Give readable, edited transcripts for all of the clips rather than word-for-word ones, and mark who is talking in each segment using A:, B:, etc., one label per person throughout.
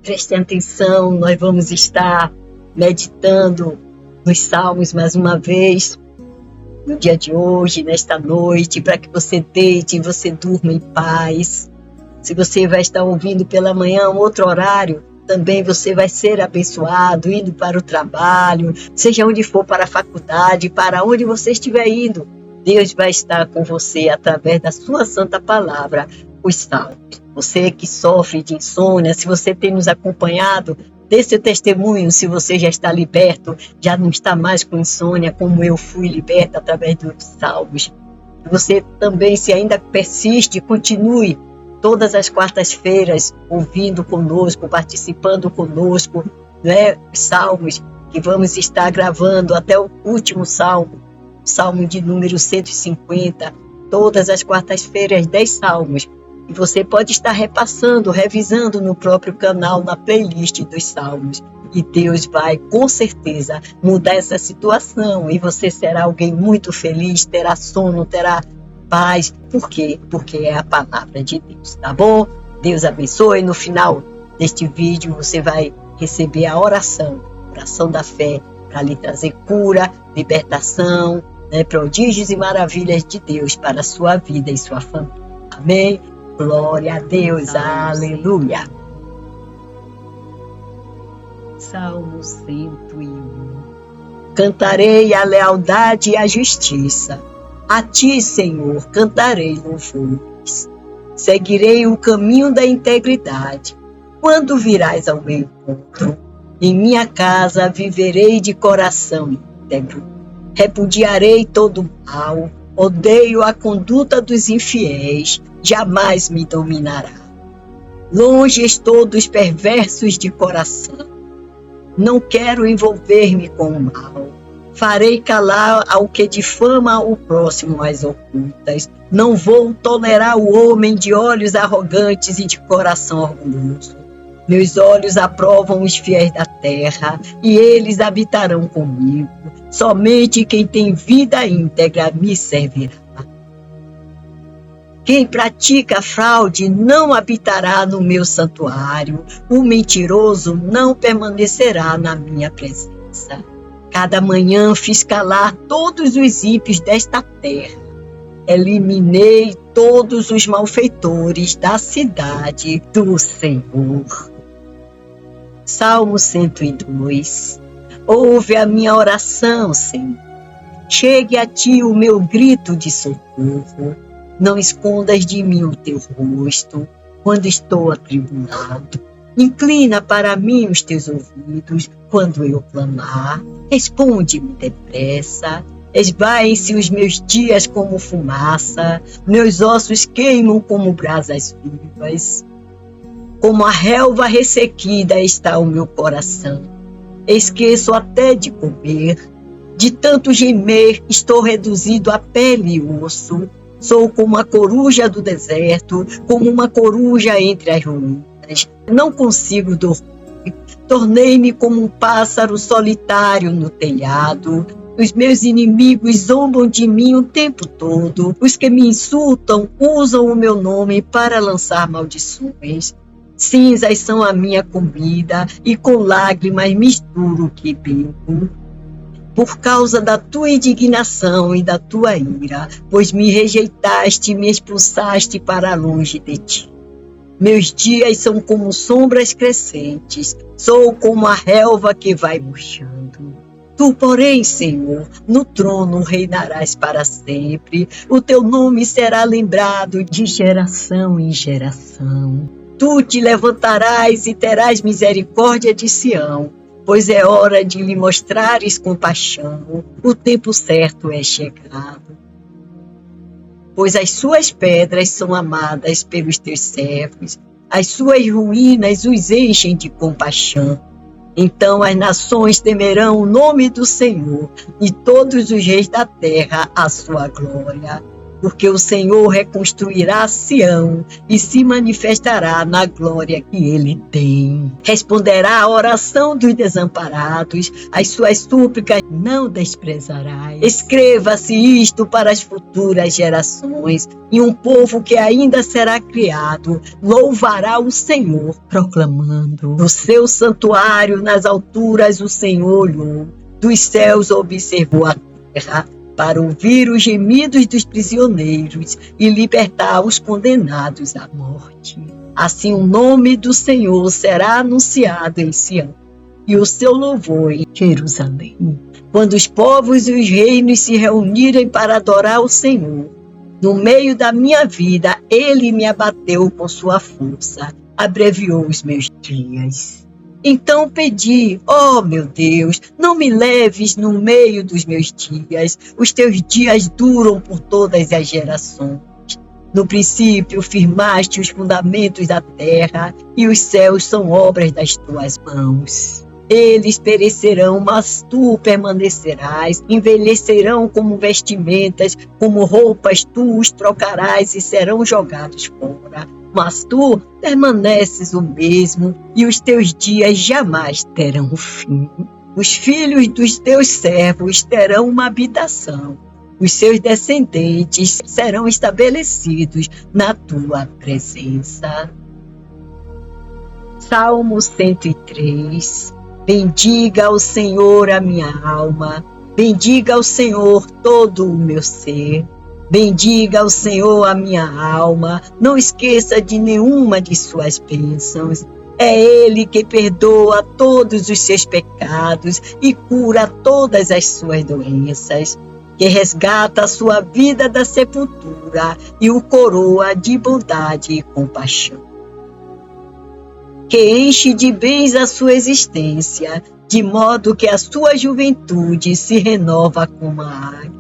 A: Prestem atenção, nós vamos estar meditando nos Salmos mais uma vez, no dia de hoje, nesta noite, para que você deite e você durma em paz. Se você vai estar ouvindo pela manhã, um outro horário, também você vai ser abençoado, indo para o trabalho, seja onde for, para a faculdade, para onde você estiver indo. Deus vai estar com você através da sua santa palavra, os Salmos. Você que sofre de insônia, se você tem nos acompanhado, dê seu testemunho, se você já está liberto, já não está mais com insônia, como eu fui liberta através dos Salmos. Você também, se ainda persiste, continue todas as quartas-feiras ouvindo conosco, participando conosco, né? Os Salmos que vamos estar gravando até o último Salmo, Salmo de número 150, todas as quartas-feiras, 10 Salmos. E você pode estar repassando, revisando no próprio canal, na playlist dos Salmos. E Deus vai, com certeza, mudar essa situação. E você será alguém muito feliz, terá sono, terá paz. Por quê? Porque é a palavra de Deus, tá bom? Deus abençoe. No final deste vídeo, você vai receber a oração da fé, para lhe trazer cura, libertação, né, prodígios e maravilhas de Deus para a sua vida e sua família. Amém? Glória a Deus, aleluia. Salmo 101. Cantarei a lealdade e a justiça. A ti, Senhor, cantarei louvores. Seguirei o caminho da integridade. Quando virás ao meu encontro, em minha casa viverei de coração íntegro. Repudiarei todo o mal. Odeio a conduta dos infiéis, jamais me dominará. Longe estou dos perversos de coração. Não quero envolver-me com o mal. Farei calar ao que difama o próximo às ocultas. Não vou tolerar o homem de olhos arrogantes e de coração orgulhoso. Meus olhos aprovam os fiéis da terra, e eles habitarão comigo. Somente quem tem vida íntegra me servirá. Quem pratica fraude não habitará no meu santuário. O mentiroso não permanecerá na minha presença. Cada manhã fiz calar todos os ímpios desta terra. Eliminei todos os malfeitores da cidade do Senhor. Salmo 102. Ouve a minha oração, Senhor. Chegue a ti o meu grito de socorro. Não escondas de mim o teu rosto quando estou atribulado. Inclina para mim os teus ouvidos quando eu clamar. Responde-me depressa. Esvaem-se os meus dias como fumaça. Meus ossos queimam como brasas vivas. Como a relva ressequida está o meu coração. Esqueço até de comer. De tanto gemer, estou reduzido a pele e osso. Sou como a coruja do deserto, como uma coruja entre as ruínas. Não consigo dormir. Tornei-me como um pássaro solitário no telhado. Os meus inimigos zombam de mim o tempo todo. Os que me insultam usam o meu nome para lançar maldições. Cinzas são a minha comida, e com lágrimas misturo o que bebo. Por causa da tua indignação e da tua ira, pois me rejeitaste e me expulsaste para longe de ti. Meus dias são como sombras crescentes, sou como a relva que vai murchando. Tu, porém, Senhor, no trono reinarás para sempre. O teu nome será lembrado de geração em geração. Tu te levantarás e terás misericórdia de Sião, pois é hora de lhe mostrares compaixão. O tempo certo é chegado. Pois as suas pedras são amadas pelos teus servos, as suas ruínas os enchem de compaixão. Então as nações temerão o nome do Senhor, e todos os reis da terra a sua glória. porque o Senhor reconstruirá Sião e se manifestará na glória que ele tem. Responderá à oração dos desamparados, as suas súplicas não desprezarás. Escreva-se isto para as futuras gerações, e um povo que ainda será criado louvará o Senhor, proclamando: do seu santuário nas alturas o Senhor olhou, dos céus observou a terra, para ouvir os gemidos dos prisioneiros e libertar os condenados à morte. Assim o nome do Senhor será anunciado em Sião, e o seu louvor em Jerusalém. Quando os povos e os reinos se reunirem para adorar o Senhor, no meio da minha vida, ele me abateu com sua força, abreviou os meus dias. Então pedi: ó meu Deus, não me leves no meio dos meus dias, os teus dias duram por todas as gerações. No princípio firmaste os fundamentos da terra, e os céus são obras das tuas mãos. Eles perecerão, mas tu permanecerás, envelhecerão como vestimentas, como roupas tu os trocarás e serão jogados fora. Mas tu permaneces o mesmo, e os teus dias jamais terão fim. Os filhos dos teus servos terão uma habitação, os seus descendentes serão estabelecidos na tua presença. Salmo 103. Bendiga ao Senhor a minha alma, bendiga ao Senhor todo o meu ser. Bendiga ao Senhor a minha alma, não esqueça de nenhuma de suas bênçãos. É Ele que perdoa todos os seus pecados e cura todas as suas doenças, que resgata a sua vida da sepultura e o coroa de bondade e compaixão, que enche de bens a sua existência, de modo que a sua juventude se renova como a águia.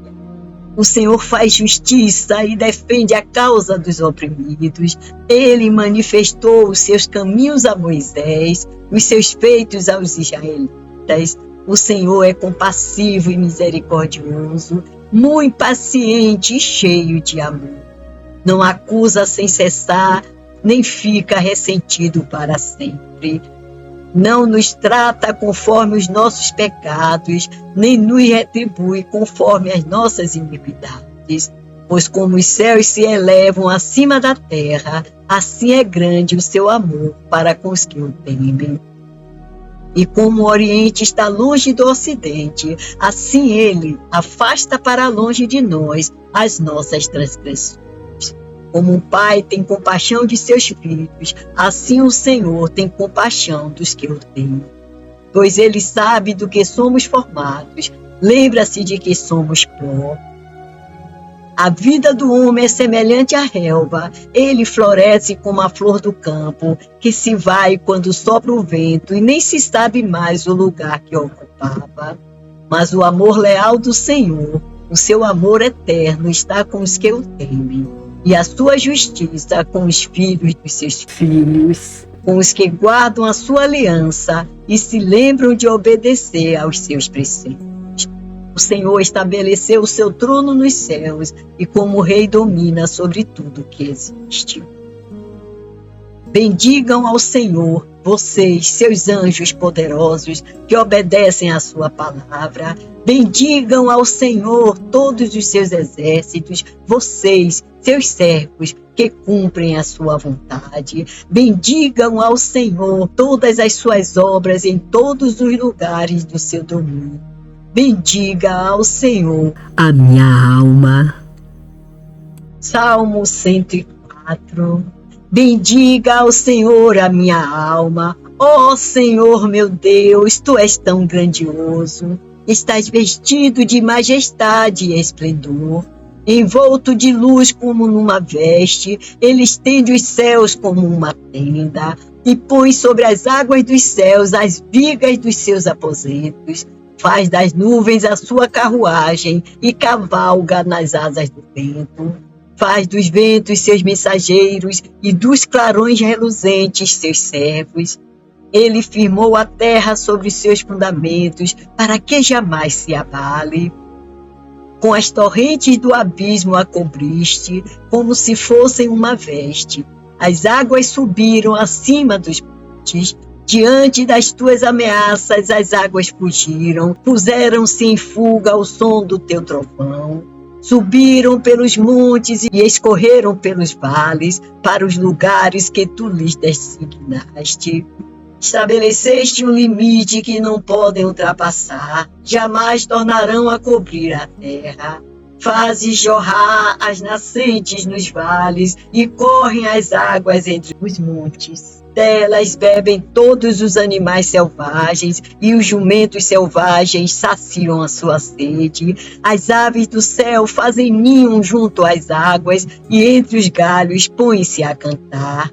A: O Senhor faz justiça e defende a causa dos oprimidos. Ele manifestou os seus caminhos a Moisés, os seus feitos aos israelitas. O Senhor é compassivo e misericordioso, muito paciente e cheio de amor. Não acusa sem cessar, nem fica ressentido para sempre. Não nos trata conforme os nossos pecados, nem nos retribui conforme as nossas iniquidades. Pois como os céus se elevam acima da terra, assim é grande o seu amor para com os que o temem. E como o Oriente está longe do Ocidente, assim ele afasta para longe de nós as nossas transgressões. Como um pai tem compaixão de seus filhos, assim o Senhor tem compaixão dos que o temem. Pois ele sabe do que somos formados, lembra-se de que somos pó. A vida do homem é semelhante à relva, ele floresce como a flor do campo, que se vai quando sopra o vento e nem se sabe mais o lugar que ocupava. Mas o amor leal do Senhor, o seu amor eterno, está com os que o temem, e a sua justiça com os filhos dos seus filhos, com os que guardam a sua aliança e se lembram de obedecer aos seus preceitos. O Senhor estabeleceu o seu trono nos céus e como rei domina sobre tudo que existe. Bendigam ao Senhor, vocês, seus anjos poderosos, que obedecem à sua palavra. Bendigam ao Senhor todos os seus exércitos, vocês, seus servos, que cumprem a sua vontade. Bendigam ao Senhor todas as suas obras em todos os lugares do seu domínio. Bendiga ao Senhor a minha alma. Salmo 104. Bendiga ao Senhor a minha alma. Ó Senhor meu Deus, tu és tão grandioso. Estás vestido de majestade e esplendor. Envolto de luz como numa veste, ele estende os céus como uma tenda e põe sobre as águas dos céus as vigas dos seus aposentos. Faz das nuvens a sua carruagem e cavalga nas asas do vento. Faz dos ventos seus mensageiros e dos clarões reluzentes seus servos. Ele firmou a terra sobre seus fundamentos para que jamais se abale. Com as torrentes do abismo a cobriste, como se fossem uma veste. As águas subiram acima dos montes. Diante das tuas ameaças, as águas fugiram. Puseram-se em fuga ao som do teu trovão. Subiram pelos montes e escorreram pelos vales, para os lugares que tu lhes designaste. Estabeleceste um limite que não podem ultrapassar, jamais tornarão a cobrir a terra. Fazes jorrar as nascentes nos vales e correm as águas entre os montes. Delas bebem todos os animais selvagens e os jumentos selvagens saciam a sua sede. As aves do céu fazem ninho junto às águas e entre os galhos põem-se a cantar.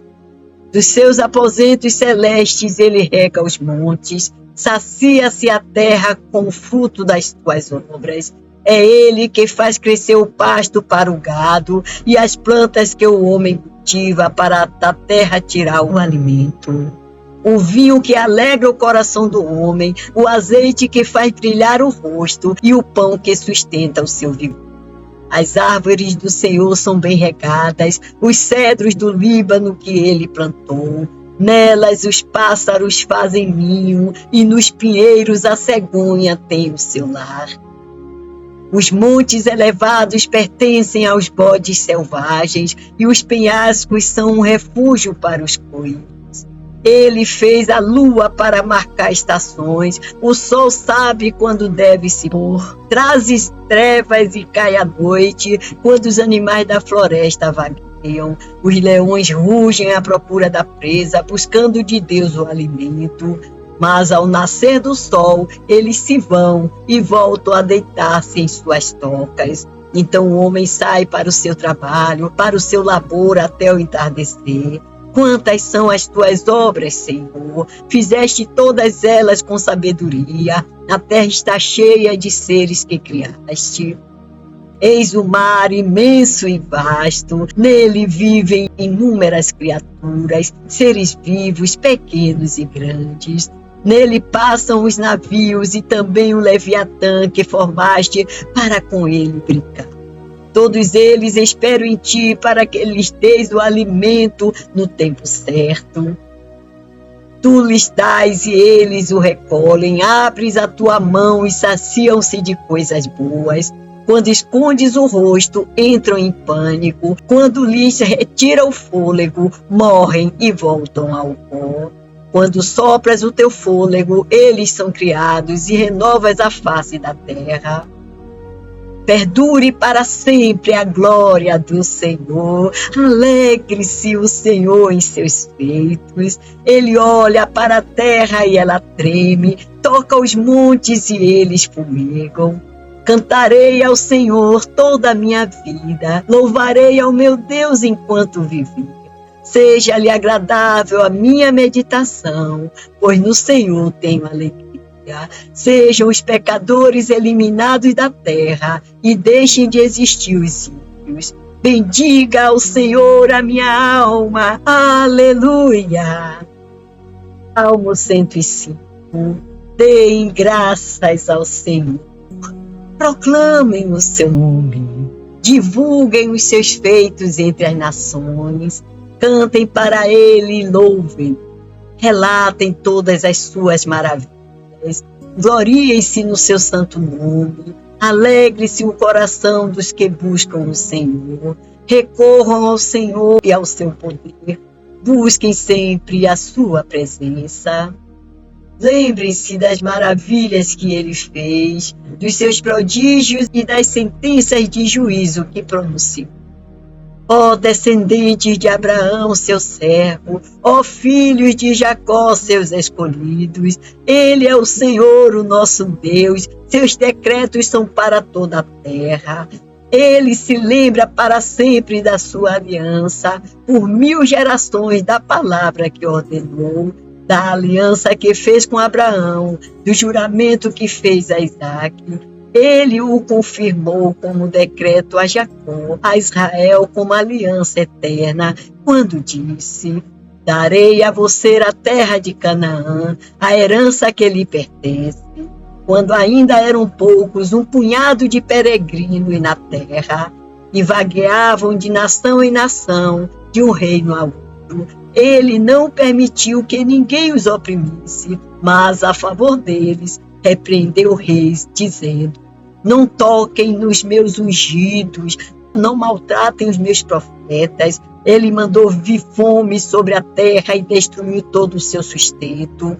A: Dos seus aposentos celestes ele rega os montes, sacia-se a terra com o fruto das tuas obras. É ele que faz crescer o pasto para o gado e as plantas que o homem cultiva para da terra tirar o alimento. O vinho que alegra o coração do homem, o azeite que faz brilhar o rosto e o pão que sustenta o seu vigor. As árvores do Senhor são bem regadas, os cedros do Líbano que ele plantou. Nelas os pássaros fazem ninho e nos pinheiros a cegonha tem o seu lar. Os montes elevados pertencem aos bodes selvagens e os penhascos são um refúgio para os coelhos. Ele fez a lua para marcar estações, o sol sabe quando deve se pôr. Trazes trevas e cai a noite, quando os animais da floresta vagueiam. Os leões rugem à procura da presa, buscando de Deus o alimento. Mas ao nascer do sol, eles se vão e voltam a deitar-se em suas tocas. Então o homem sai para o seu trabalho, para o seu labor até o entardecer. Quantas são as tuas obras, Senhor? Fizeste todas elas com sabedoria. A terra está cheia de seres que criaste. Eis o mar imenso e vasto. Nele vivem inúmeras criaturas, seres vivos, pequenos e grandes. Nele passam os navios e também o Leviatã que formaste para com ele brincar. Todos eles esperam em ti para que lhes deis o alimento no tempo certo. Tu lhes dás e eles o recolhem, abres a tua mão e saciam-se de coisas boas. Quando escondes o rosto, entram em pânico. Quando lhes retira o fôlego, morrem e voltam ao pó. Quando sopras o teu fôlego, eles são criados e renovas a face da terra. Perdure para sempre a glória do Senhor. Alegre-se o Senhor em seus feitos. Ele olha para a terra e ela treme. Toca os montes e eles fumegam. Cantarei ao Senhor toda a minha vida. Louvarei ao meu Deus enquanto viver. Seja-lhe agradável a minha meditação, pois no Senhor tenho alegria. Sejam os pecadores eliminados da terra e deixem de existir os ímpios. Bendiga ao Senhor a minha alma. Aleluia. Salmo 105. Deem graças ao Senhor. Proclamem o seu nome. Divulguem os seus feitos entre as nações. Cantem para ele e louvem. Relatem todas as suas maravilhas. Gloriem-se no seu santo nome. Alegre-se o coração dos que buscam o Senhor. Recorram ao Senhor e ao seu poder. Busquem sempre a sua presença. Lembrem-se das maravilhas que ele fez, dos seus prodígios e das sentenças de juízo que pronunciou. Ó descendentes de Abraão, seu servo, ó filhos de Jacó, seus escolhidos, ele é o Senhor, o nosso Deus, seus decretos são para toda a terra. Ele se lembra para sempre da sua aliança, por 1000 gerações da palavra que ordenou, da aliança que fez com Abraão, do juramento que fez a Isaque. Ele o confirmou como decreto a Jacó, a Israel como aliança eterna, quando disse: darei a você a terra de Canaã, a herança que lhe pertence. quando ainda eram poucos, um punhado de peregrinos na terra, e vagueavam de nação em nação, de um reino a outro. Ele não permitiu que ninguém os oprimisse, mas a favor deles repreendeu reis, dizendo: não toquem nos meus ungidos, não maltratem os meus profetas. Ele mandou vir fome sobre a terra e destruiu todo o seu sustento.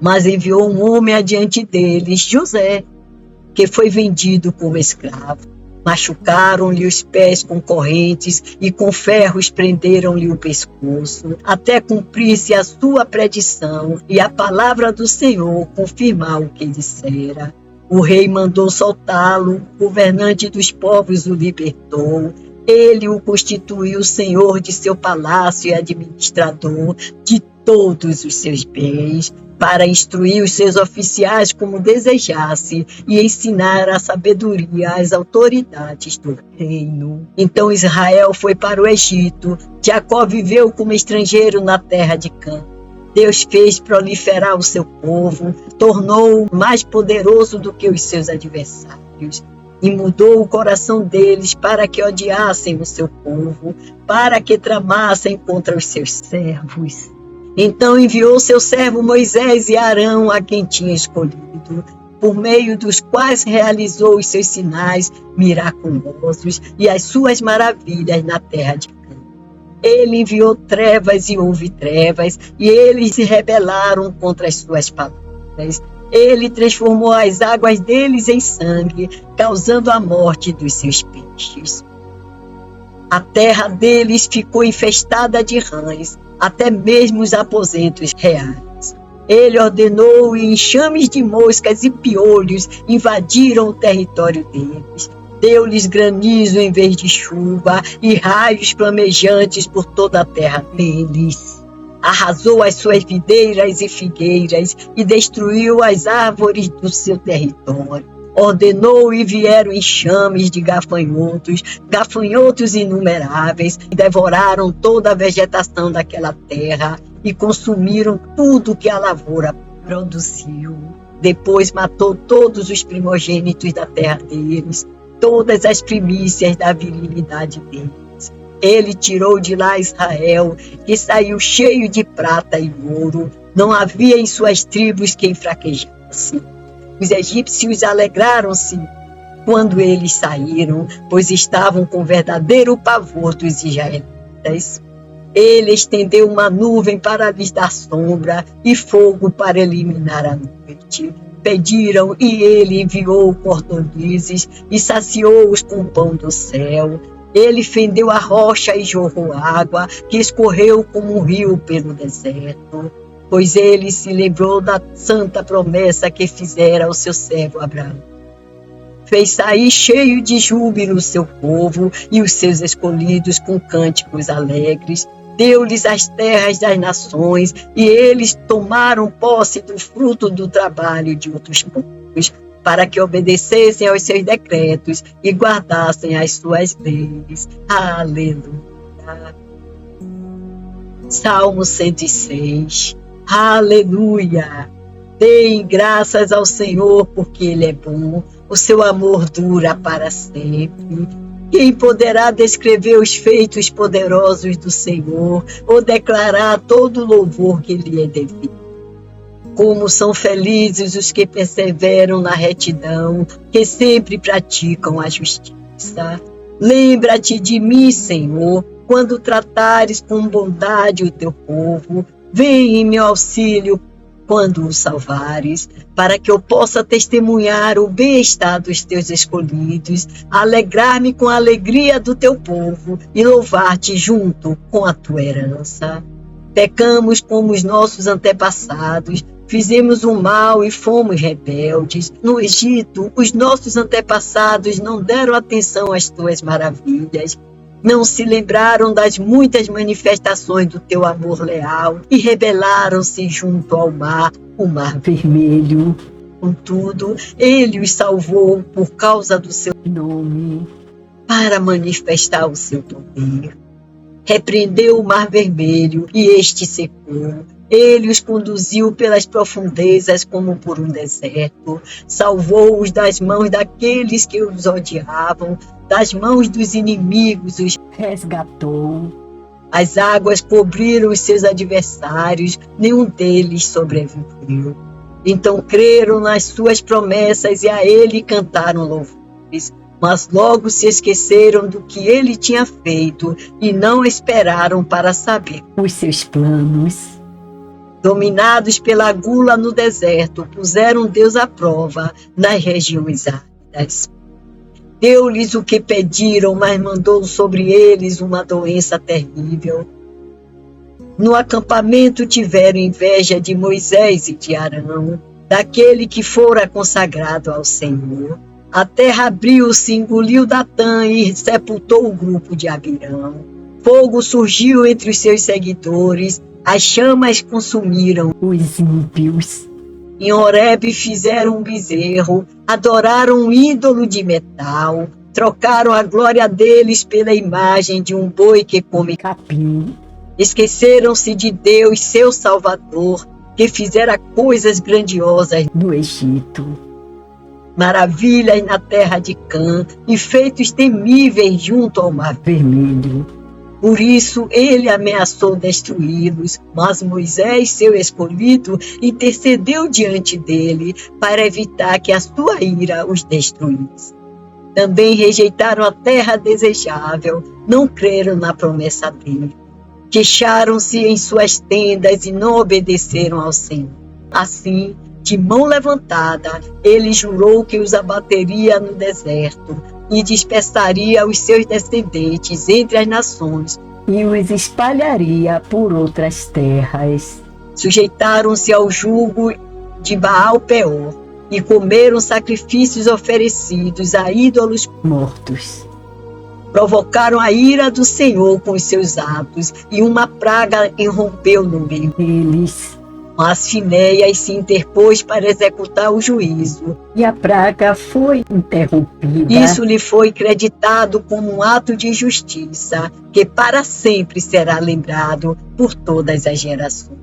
A: Mas enviou um homem adiante deles, José, que foi vendido como escravo. Machucaram-lhe os pés com correntes e com ferros prenderam-lhe o pescoço, até cumprir-se a sua predição e a palavra do Senhor confirmar o que dissera. O rei mandou soltá-lo, o governante dos povos o libertou. Ele o constituiu senhor de seu palácio e administrador de todos os seus bens, para instruir os seus oficiais como desejasse e ensinar a sabedoria às autoridades do reino. Então Israel foi para o Egito, Jacó viveu como estrangeiro na terra de Cã. Deus fez proliferar o seu povo, tornou-o mais poderoso do que os seus adversários, e mudou o coração deles para que odiassem o seu povo, para que tramassem contra os seus servos. Então enviou seu servo Moisés e Arão, a quem tinha escolhido, por meio dos quais realizou os seus sinais miraculosos e as suas maravilhas na terra de Cã. Ele enviou trevas e houve trevas, e eles se rebelaram contra as suas palavras. Ele transformou as águas deles em sangue, causando a morte dos seus peixes. A terra deles ficou infestada de rãs, até mesmo os aposentos reais. Ele ordenou e enxames de moscas e piolhos invadiram o território deles. Deu-lhes granizo em vez de chuva e raios flamejantes por toda a terra deles. Arrasou as suas videiras e figueiras e destruiu as árvores do seu território. Ordenou e vieram enxames de gafanhotos inumeráveis, e devoraram toda a vegetação daquela terra e consumiram tudo que a lavoura produziu. Depois matou todos os primogênitos da terra deles, todas as primícias da virilidade deles. Ele tirou de lá Israel, que saiu cheio de prata e ouro. Não havia em suas tribos quem fraquejasse. Os egípcios alegraram-se quando eles saíram, pois estavam com verdadeiro pavor dos israelitas. Ele estendeu uma nuvem para lhes dar sombra e fogo para eliminar a noite. Pediram e ele enviou cordonizes e saciou-os com o pão do céu. Ele fendeu a rocha e jorrou água, que escorreu como um rio pelo deserto. Pois ele se lembrou da santa promessa que fizera ao seu servo Abraão. Fez sair cheio de júbilo o seu povo e os seus escolhidos com cânticos alegres. Deu-lhes as terras das nações e eles tomaram posse do fruto do trabalho de outros povos, para que obedecessem aos seus decretos e guardassem as suas leis. Aleluia. Salmo 106. Aleluia! Deem graças ao Senhor, porque Ele é bom, o seu amor dura para sempre. Quem poderá descrever os feitos poderosos do Senhor ou declarar todo o louvor que lhe é devido? Como são felizes os que perseveram na retidão, que sempre praticam a justiça. Lembra-te de mim, Senhor, quando tratares com bondade o teu povo. Vem em meu auxílio quando o salvares, para que eu possa testemunhar o bem-estar dos teus escolhidos, alegrar-me com a alegria do teu povo e louvar-te junto com a tua herança. Pecamos como os nossos antepassados, fizemos o mal e fomos rebeldes. No Egito, os nossos antepassados não deram atenção às tuas maravilhas. Não se lembraram das muitas manifestações do teu amor leal e rebelaram-se junto ao mar, o mar vermelho. Contudo, ele os salvou por causa do seu nome, para manifestar o seu poder. Repreendeu o mar vermelho e este secou. Ele os conduziu pelas profundezas como por um deserto, salvou-os das mãos daqueles que os odiavam, das mãos dos inimigos os resgatou. As águas cobriram os seus adversários, nenhum deles sobreviveu. Então creram nas suas promessas e a ele cantaram louvores, mas logo se esqueceram do que ele tinha feito e não esperaram para saber os seus planos. Dominados pela gula no deserto, puseram Deus à prova nas regiões áridas. Deu-lhes o que pediram, mas mandou sobre eles uma doença terrível. No acampamento tiveram inveja de Moisés e de Arão, daquele que fora consagrado ao Senhor. A terra abriu-se, engoliu Datã e sepultou o grupo de Abirão. Fogo surgiu entre os seus seguidores, as chamas consumiram os ímpios. Em Horebe fizeram um bezerro, adoraram um ídolo de metal, trocaram a glória deles pela imagem de um boi que come capim. Esqueceram-se de Deus, seu Salvador, que fizera coisas grandiosas no Egito. Maravilhas na terra de Cã e feitos temíveis junto ao Mar Vermelho. Por isso ele ameaçou destruí-los, mas Moisés, seu escolhido, intercedeu diante dele para evitar que a sua ira os destruísse. Também rejeitaram a terra desejável, não creram na promessa dele. Queixaram-se em suas tendas e não obedeceram ao Senhor. Assim, de mão levantada, ele jurou que os abateria no deserto e dispersaria os seus descendentes entre as nações e os espalharia por outras terras. Sujeitaram-se ao jugo de Baal-Peor e comeram sacrifícios oferecidos a ídolos mortos. Provocaram a ira do Senhor com os seus atos e uma praga irrompeu no meio deles. Mas Finéias se interpôs para executar o juízo, e a praga foi interrompida. Isso lhe foi creditado como um ato de justiça, que para sempre será lembrado por todas as gerações.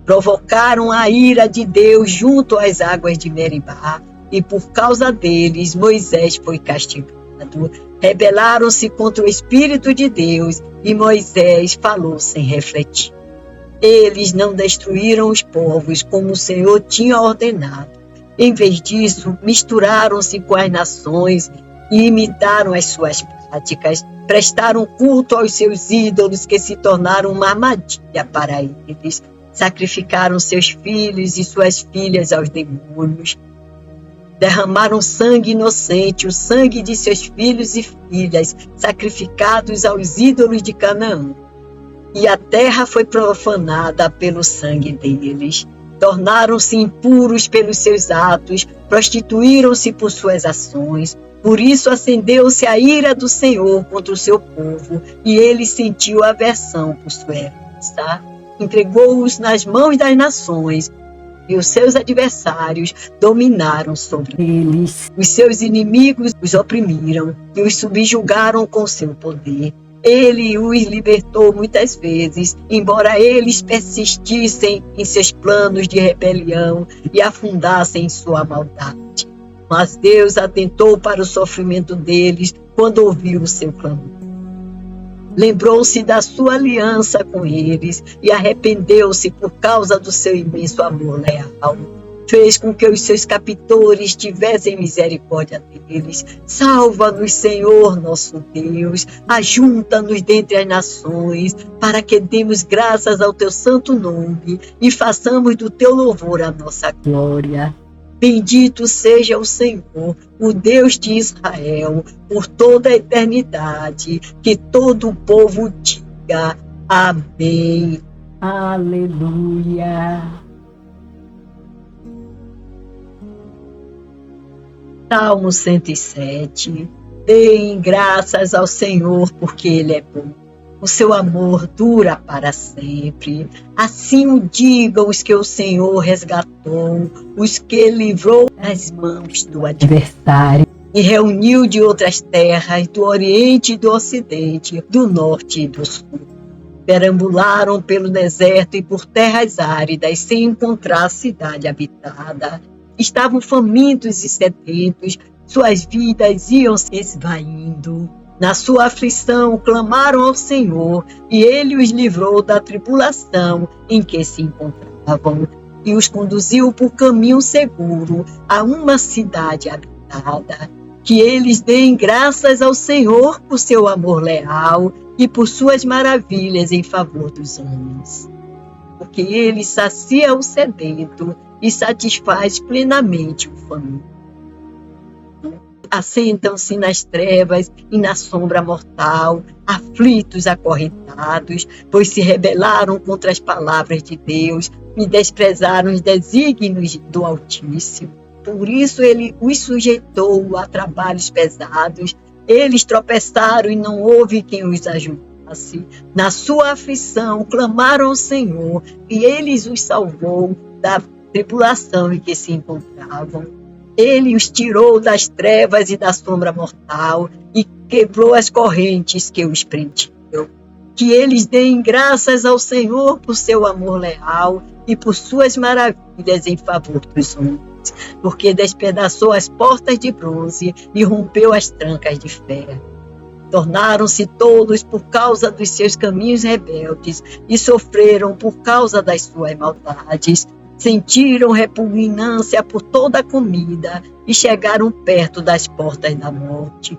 A: Provocaram a ira de Deus junto às águas de Meribá, e por causa deles Moisés foi castigado. Rebelaram-se contra o Espírito de Deus, e Moisés falou sem refletir. Eles não destruíram os povos como o Senhor tinha ordenado. Em vez disso, misturaram-se com as nações e imitaram as suas práticas. Prestaram culto aos seus ídolos, que se tornaram uma armadilha para eles. Sacrificaram seus filhos e suas filhas aos demônios. Derramaram sangue inocente, o sangue de seus filhos e filhas, sacrificados aos ídolos de Canaã. E a terra foi profanada pelo sangue deles. Tornaram-se impuros pelos seus atos, prostituíram-se por suas ações. Por isso acendeu-se a ira do Senhor contra o seu povo, e ele sentiu aversão por sua herança. Entregou-os nas mãos das nações, e os seus adversários dominaram sobre eles. Os seus inimigos os oprimiram e os subjugaram com seu poder. Ele os libertou muitas vezes, embora eles persistissem em seus planos de rebelião e afundassem em sua maldade. Mas Deus atentou para o sofrimento deles quando ouviu o seu clamor. Lembrou-se da sua aliança com eles e arrependeu-se por causa do seu imenso amor leal. Fez com que os seus captores tivessem misericórdia deles. Salva-nos, Senhor, nosso Deus. Ajunta-nos dentre as nações, para que demos graças ao teu santo nome e façamos do teu louvor a nossa glória. Bendito seja o Senhor, o Deus de Israel, por toda a eternidade. Que todo o povo diga amém. Aleluia. Salmo 107. Deem graças ao Senhor, porque Ele é bom. O seu amor dura para sempre. Assim o digam os que o Senhor resgatou, os que livrou das mãos do adversário e reuniu de outras terras, do Oriente e do Ocidente, do Norte e do Sul. Perambularam pelo deserto e por terras áridas, sem encontrar cidade habitada. Estavam famintos e sedentos, suas vidas iam se esvaindo. Na sua aflição, clamaram ao Senhor, e Ele os livrou da tribulação em que se encontravam, e os conduziu por caminho seguro a uma cidade habitada. Que eles deem graças ao Senhor por seu amor leal e por suas maravilhas em favor dos homens. Porque Ele sacia o sedento e satisfaz plenamente o faminto. Assentam-se nas trevas e na sombra mortal, aflitos, acorrentados, pois se rebelaram contra as palavras de Deus e desprezaram os desígnios do Altíssimo. Por isso Ele os sujeitou a trabalhos pesados. Eles tropeçaram e não houve quem os ajudasse. Na sua aflição clamaram ao Senhor, e Ele os salvou da tribulação em que se encontravam. Ele os tirou das trevas e da sombra mortal e quebrou as correntes que os prendiam. Que eles deem graças ao Senhor por seu amor leal e por suas maravilhas em favor dos homens, porque despedaçou as portas de bronze e rompeu as trancas de ferro. Tornaram-se tolos por causa dos seus caminhos rebeldes e sofreram por causa das suas maldades. Sentiram repugnância por toda a comida e chegaram perto das portas da morte.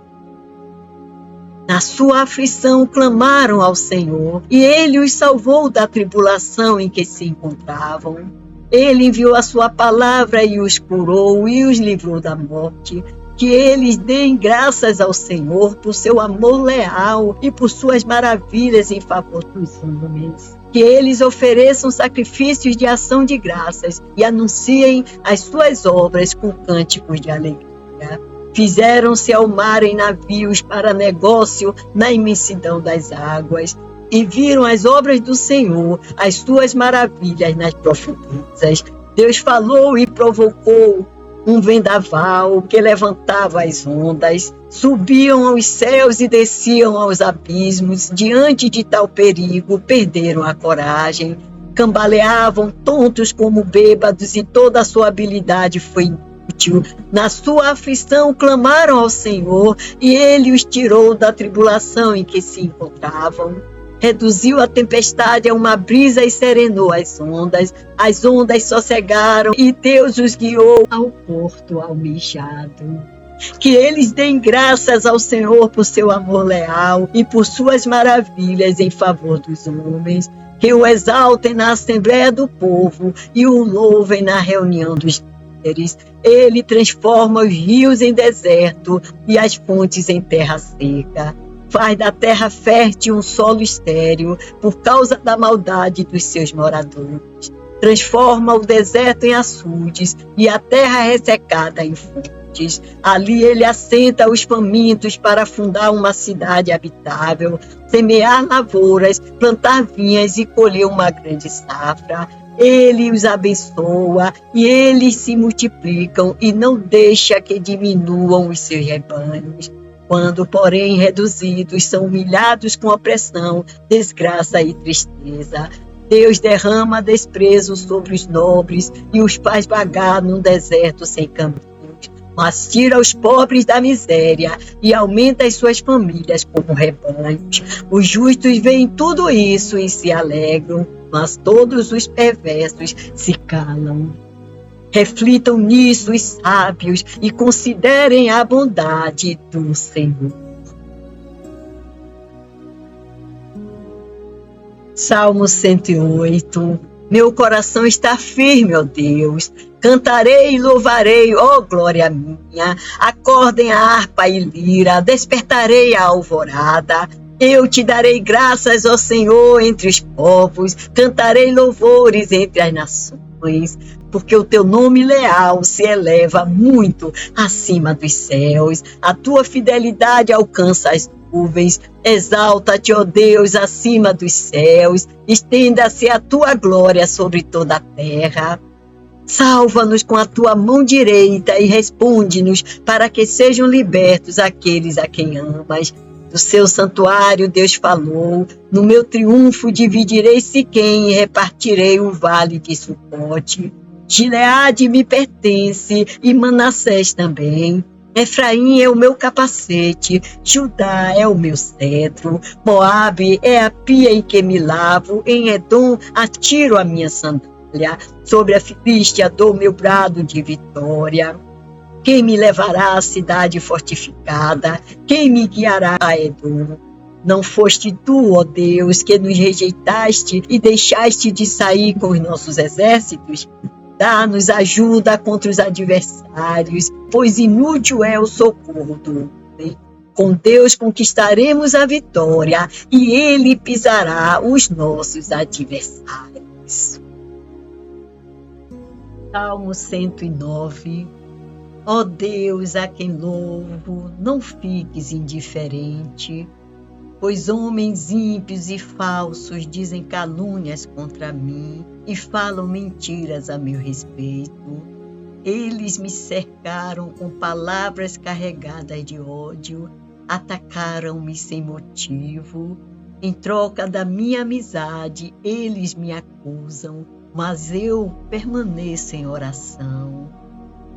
A: Na sua aflição clamaram ao Senhor, e Ele os salvou da tribulação em que se encontravam. Ele enviou a sua palavra e os curou e os livrou da morte. Que eles deem graças ao Senhor por seu amor leal e por suas maravilhas em favor dos homens. Que eles ofereçam sacrifícios de ação de graças e anunciem as suas obras com cânticos de alegria. Fizeram-se ao mar em navios para negócio na imensidão das águas, e viram as obras do Senhor, as suas maravilhas nas profundezas. Deus falou e provocou um vendaval que levantava as ondas, subiam aos céus e desciam aos abismos. Diante de tal perigo, perderam a coragem, cambaleavam tontos como bêbados, e toda a sua habilidade foi inútil. Na sua aflição clamaram ao Senhor, e Ele os tirou da tribulação em que se encontravam. Reduziu a tempestade a uma brisa e serenou as ondas sossegaram, e Deus os guiou ao porto almejado. Que eles deem graças ao Senhor por seu amor leal e por suas maravilhas em favor dos homens. Que o exaltem na assembleia do povo e o louvem na reunião dos líderes. Ele transforma os rios em deserto e as fontes em terra seca. Faz da terra fértil um solo estéril por causa da maldade dos seus moradores. Transforma o deserto em açudes e a terra ressecada em fontes. Ali ele assenta os famintos para fundar uma cidade habitável, semear lavouras, plantar vinhas e colher uma grande safra. Ele os abençoa e eles se multiplicam e não deixa que diminuam os seus rebanhos. Quando, porém, reduzidos, são humilhados com opressão, desgraça e tristeza. Deus derrama desprezo sobre os nobres e os faz vagar num deserto sem caminhos. Mas tira os pobres da miséria e aumenta as suas famílias como rebanhos. Os justos veem tudo isso e se alegram, mas todos os perversos se calam. Reflitam nisso os sábios e considerem a bondade do Senhor. Salmo 108. Meu coração está firme, ó Deus. Cantarei e louvarei, ó glória minha. Acordem a harpa e lira, despertarei a alvorada. Eu te darei graças, ó Senhor, entre os povos. Cantarei louvores entre as nações. Porque o teu nome leal se eleva muito acima dos céus. A tua fidelidade alcança as nuvens. Exalta-te, ó Deus, acima dos céus. Estenda-se a tua glória sobre toda a terra. Salva-nos com a tua mão direita e responde-nos para que sejam libertos aqueles a quem amas. Do seu santuário Deus falou, no meu triunfo dividirei Siquém e repartirei o vale de Sucote. Gileade me pertence e Manassés também. Efraim é o meu capacete, Judá é o meu cetro, Moabe é a pia em que me lavo, em Edom atiro a minha sandália, sobre a Filístia dou meu brado de vitória. Quem me levará à cidade fortificada? Quem me guiará a Edom? Não foste tu, ó Deus, que nos rejeitaste e deixaste de sair com os nossos exércitos? Dá-nos ajuda contra os adversários, pois inútil é o socorro do homem. Com Deus conquistaremos a vitória e Ele pisará os nossos adversários. Salmo 109. Ó Deus, a quem louvo, não fiques indiferente, pois homens ímpios e falsos dizem calúnias contra mim e falam mentiras a meu respeito. Eles me cercaram com palavras carregadas de ódio, atacaram-me sem motivo. Em troca da minha amizade, eles me acusam, mas eu permaneço em oração.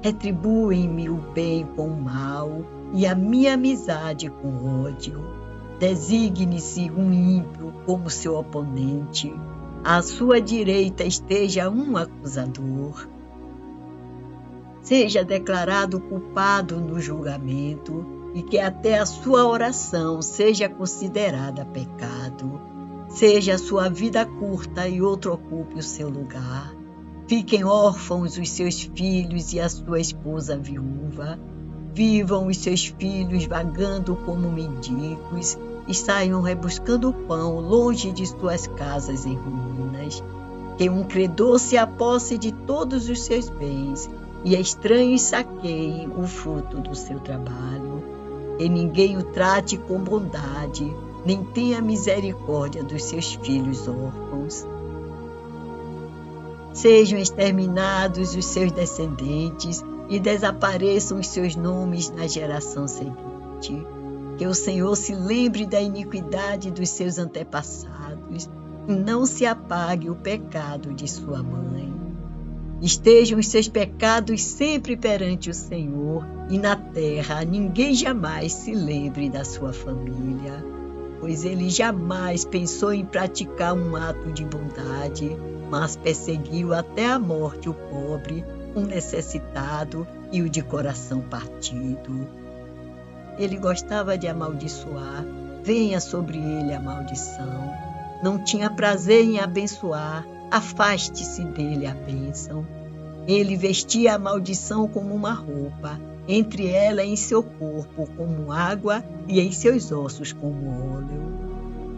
A: Retribuem-me o bem com o mal e a minha amizade com ódio. Designe-se um ímpio como seu oponente, à sua direita esteja um acusador. Seja declarado culpado no julgamento e que até a sua oração seja considerada pecado. Seja a sua vida curta e outro ocupe o seu lugar. Fiquem órfãos os seus filhos e a sua esposa viúva. Vivam os seus filhos vagando como mendigos e saiam rebuscando pão longe de suas casas em ruínas. Que um credor se aposse de todos os seus bens e estranhos saqueiem o fruto do seu trabalho. E ninguém o trate com bondade, nem tenha misericórdia dos seus filhos órfãos. Sejam exterminados os seus descendentes e desapareçam os seus nomes na geração seguinte. Que o Senhor se lembre da iniquidade dos seus antepassados e não se apague o pecado de sua mãe. Estejam os seus pecados sempre perante o Senhor e na terra ninguém jamais se lembre da sua família, pois ele jamais pensou em praticar um ato de bondade, mas perseguiu até a morte o pobre, o necessitado e o de coração partido. Ele gostava de amaldiçoar, venha sobre ele a maldição. Não tinha prazer em abençoar, afaste-se dele a bênção. Ele vestia a maldição como uma roupa, entre ela em seu corpo como água e em seus ossos como óleo.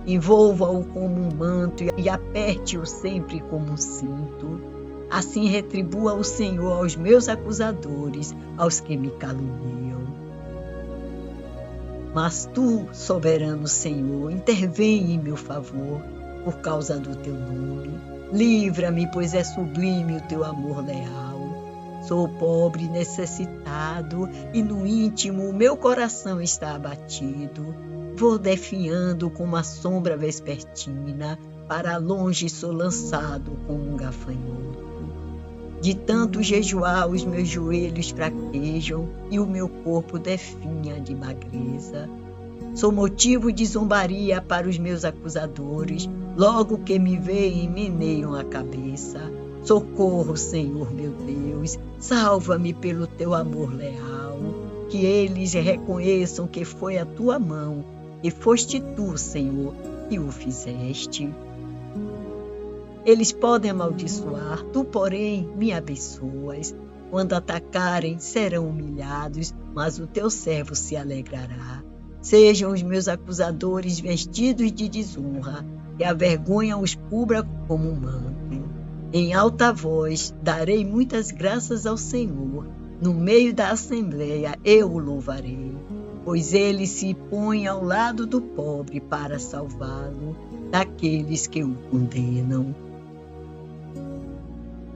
A: Envolva-o como um manto e aperte-o sempre como um cinto. Assim retribua o Senhor aos meus acusadores, aos que me caluniam. Mas tu, soberano Senhor, intervém em meu favor, por causa do teu nome. Livra-me, pois é sublime o teu amor leal. Sou pobre e necessitado, e no íntimo o meu coração está abatido. Vou definhando como a sombra vespertina, para longe sou lançado como um gafanhoto. De tanto jejuar, os meus joelhos fraquejam e o meu corpo definha de magreza. Sou motivo de zombaria para os meus acusadores, logo que me veem meneiam a cabeça. Socorro, Senhor meu Deus, salva-me pelo teu amor leal, que eles reconheçam que foi a tua mão, e foste tu, Senhor, que o fizeste. Eles podem amaldiçoar, tu, porém, me abençoas. Quando atacarem, serão humilhados, mas o teu servo se alegrará. Sejam os meus acusadores vestidos de desonra, e a vergonha os cubra como um manto. Em alta voz, darei muitas graças ao Senhor. No meio da assembleia, eu o louvarei, pois ele se põe ao lado do pobre para salvá-lo daqueles que o condenam.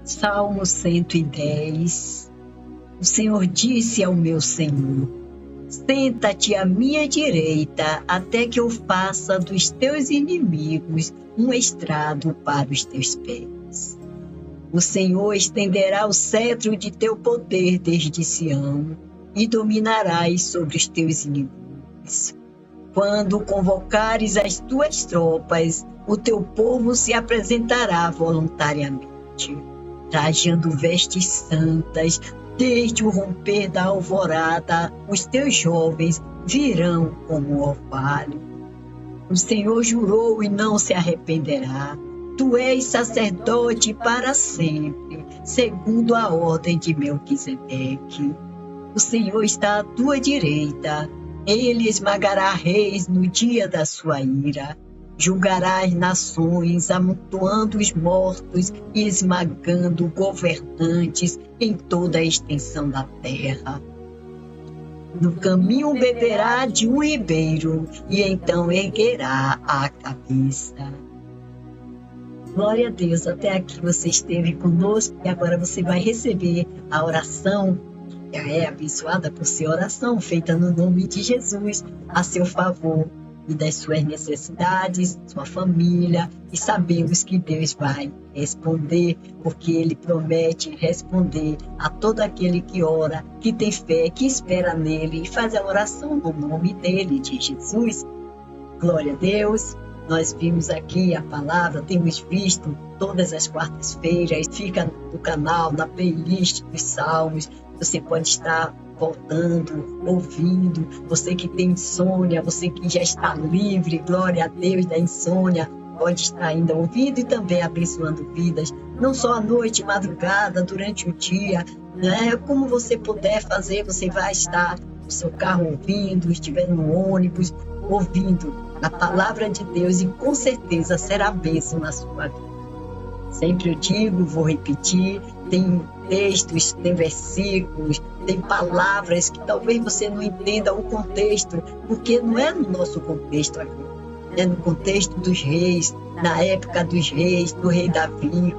A: Salmo 110. O Senhor disse ao meu Senhor: Senta-te à minha direita, até que eu faça dos teus inimigos um estrado para os teus pés. O Senhor estenderá o cetro de teu poder desde Sião, e dominarás sobre os teus inimigos. Quando convocares as tuas tropas, o teu povo se apresentará voluntariamente, trajando vestes santas. Desde o romper da alvorada, os teus jovens virão como orvalho. O Senhor jurou e não se arrependerá. Tu és sacerdote para sempre, segundo a ordem de Melquisedeque. O Senhor está à tua direita. Ele esmagará reis no dia da sua ira. Julgará as nações, amontoando os mortos e esmagando governantes em toda a extensão da terra. No caminho beberá de um ribeiro, e então erguerá a cabeça. Glória a Deus, até aqui você esteve conosco e agora você vai receber a oração, que é abençoada por ser oração feita no nome de Jesus, a seu favor e das suas necessidades, sua família, e sabemos que Deus vai responder, porque Ele promete responder a todo aquele que ora, que tem fé, que espera nele e faz a oração no nome dele, de Jesus. Glória a Deus. Nós vimos aqui a palavra, temos visto todas as quartas-feiras, fica no canal, na playlist dos Salmos, você pode estar voltando, ouvindo, você que tem insônia, você que já está livre, glória a Deus da insônia, pode estar ainda ouvindo e também abençoando vidas, não só à noite, madrugada, durante o dia, né? Como você puder fazer, você vai estar no seu carro ouvindo, estiver no ônibus, ouvindo a palavra de Deus e com certeza será bênção na sua vida. Sempre eu digo, vou repetir, tem textos, tem versículos, tem palavras que talvez você não entenda o contexto, porque não é no nosso contexto aqui, é no contexto dos reis, na época dos reis, do rei Davi.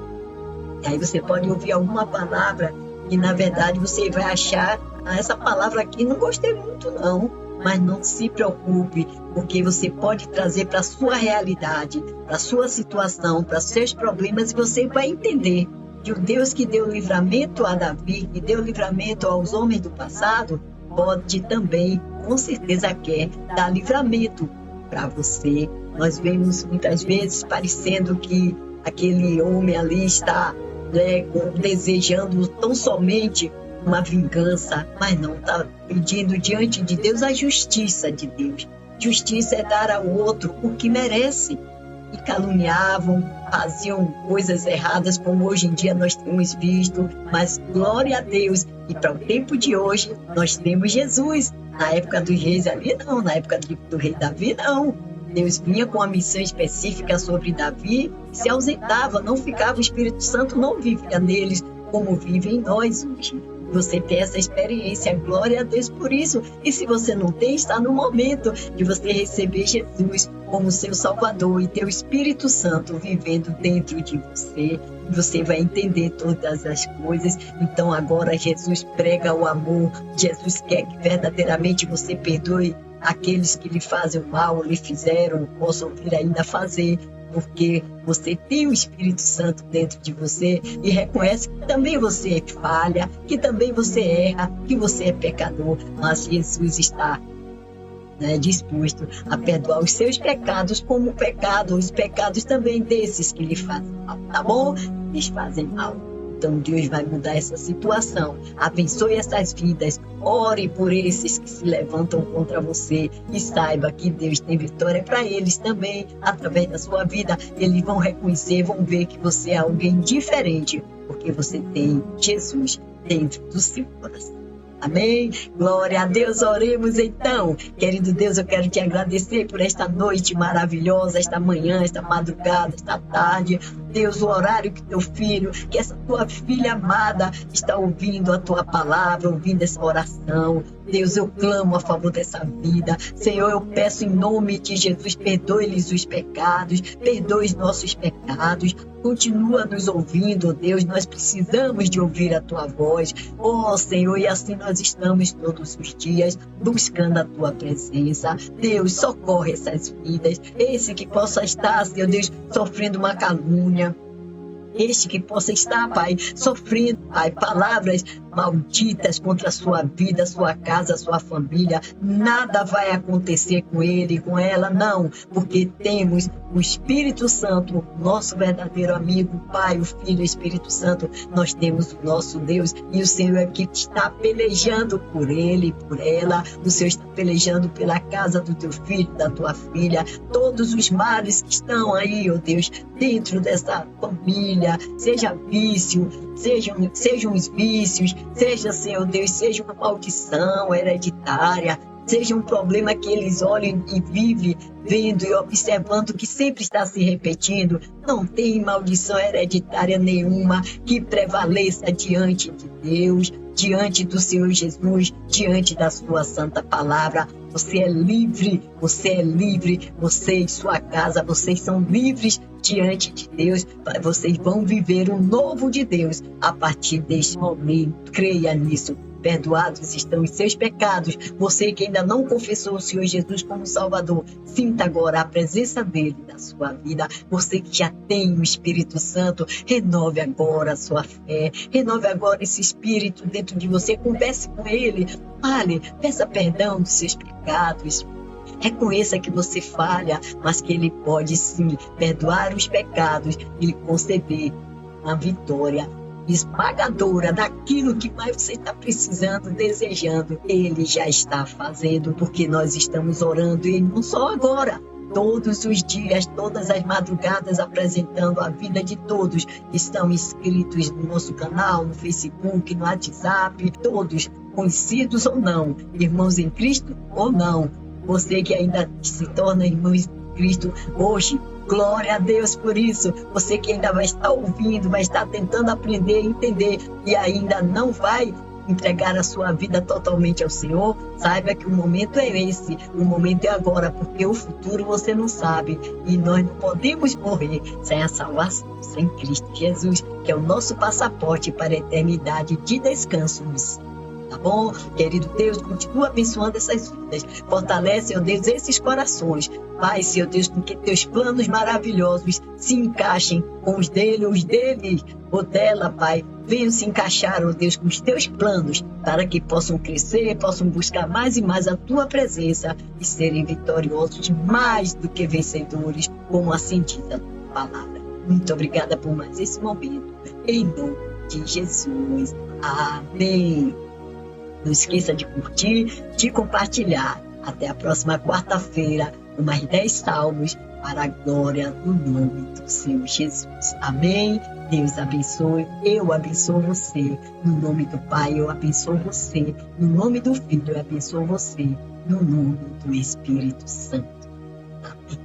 A: E aí você pode ouvir alguma palavra e na verdade você vai achar, essa palavra aqui não gostei muito não. Mas não se preocupe, porque você pode trazer para a sua realidade, para a sua situação, para os seus problemas, e você vai entender que o Deus que deu livramento a Davi, que deu livramento aos homens do passado, pode também, com certeza quer, dar livramento para você. Nós vemos muitas vezes parecendo que aquele homem ali está, né, desejando tão somente uma vingança, mas não, está pedindo diante de Deus a justiça de Deus. Justiça é dar ao outro o que merece. E caluniavam, faziam coisas erradas, como hoje em dia nós temos visto, mas glória a Deus. E para o tempo de hoje, nós temos Jesus. Na época dos reis ali não, na época do rei Davi não. Deus vinha com uma missão específica sobre Davi, se ausentava, não ficava, o Espírito Santo não vivia neles como vive em nós hoje. Você tem essa experiência, glória a Deus por isso. E se você não tem, está no momento de você receber Jesus como seu Salvador e ter o Espírito Santo vivendo dentro de você. Você vai entender todas as coisas. Então agora Jesus prega o amor. Jesus quer que verdadeiramente você perdoe aqueles que lhe fazem o mal, lhe fizeram, possam vir ainda fazer. Porque você tem o Espírito Santo dentro de você e reconhece que também você falha, que também você erra, que você é pecador, mas Jesus está, né, disposto a perdoar os seus pecados como pecado, os pecados também desses que lhe fazem mal, tá bom? Lhes fazem mal. Então Deus vai mudar essa situação. Abençoe essas vidas. Ore por esses que se levantam contra você. E saiba que Deus tem vitória para eles também. Através da sua vida, eles vão reconhecer, vão ver que você é alguém diferente. Porque você tem Jesus dentro do seu coração. Amém? Glória a Deus, oremos então. Querido Deus, eu quero te agradecer por esta noite maravilhosa, esta manhã, esta madrugada, esta tarde. Deus, o horário que teu filho, que essa tua filha amada está ouvindo a tua palavra, ouvindo essa oração. Deus, eu clamo a favor dessa vida. Senhor, eu peço em nome de Jesus, perdoe-lhes os pecados, perdoe os nossos pecados. Continua nos ouvindo, Deus, nós precisamos de ouvir a tua voz. Oh, Senhor, e assim nós estamos todos os dias buscando a tua presença. Deus, socorre essas vidas. Esse que possa estar, Senhor Deus, sofrendo uma calúnia. Este que possa estar, Pai, sofrendo, Pai, palavras malditas contra a sua vida, a sua casa, a sua família. Nada vai acontecer com ele e com ela, não, porque temos o Espírito Santo, nosso verdadeiro amigo, Pai, o Filho, o Espírito Santo. Nós temos o nosso Deus e o Senhor é que está pelejando por ele, por ela. O Senhor está pelejando pela casa do teu filho, da tua filha. Todos os males que estão aí, ó Deus, dentro dessa família, seja vício, sejam os vícios, seja, Senhor Deus, seja uma maldição hereditária, seja um problema que eles olhem e vivem vendo e observando que sempre está se repetindo. Não tem maldição hereditária nenhuma que prevaleça diante de Deus, diante do Senhor Jesus, diante da sua santa palavra. Você é livre, você e sua casa, vocês são livres diante de Deus. Vocês vão viver um novo de Deus a partir deste momento. Creia nisso. Perdoados estão os seus pecados. Você que ainda não confessou o Senhor Jesus como Salvador, sinta agora a presença dele na sua vida. Você que já tem o Espírito Santo, renove agora a sua fé, renove agora esse Espírito dentro de você, converse com ele, fale, peça perdão dos seus pecados. Reconheça que você falha, mas que ele pode sim perdoar os pecados e lhe conceder uma vitória esmagadora daquilo que mais você está precisando, desejando. Ele já está fazendo, porque nós estamos orando e não só agora, todos os dias, todas as madrugadas, apresentando a vida de todos que estão inscritos no nosso canal, no Facebook, no WhatsApp, todos, conhecidos ou não, irmãos em Cristo ou não. Você que ainda se torna irmão em Cristo hoje, glória a Deus por isso. Você que ainda vai estar ouvindo, vai estar tentando aprender, entender e ainda não vai entregar a sua vida totalmente ao Senhor, saiba que o momento é esse, o momento é agora, porque o futuro você não sabe e nós não podemos morrer sem a salvação, sem Cristo Jesus, que é o nosso passaporte para a eternidade de descanso no céu. Tá bom? Querido Deus, continua abençoando essas vidas. Fortalece, ó Deus, esses corações. Pai, Senhor Deus, com que teus planos maravilhosos se encaixem com os deles, ou dela, Pai. Venham se encaixar, ó Deus, com os teus planos, para que possam crescer, possam buscar mais e mais a tua presença e serem vitoriosos, mais do que vencedores, como assim diz a tua palavra. Muito obrigada por mais esse momento. Em nome de Jesus. Amém. Não esqueça de curtir, de compartilhar. Até a próxima quarta-feira, com mais 10 salmos para a glória do nome do Senhor Jesus. Amém? Deus abençoe, eu abençoo você. No nome do Pai, eu abençoo você. No nome do Filho, eu abençoo você. No nome do Espírito Santo. Amém.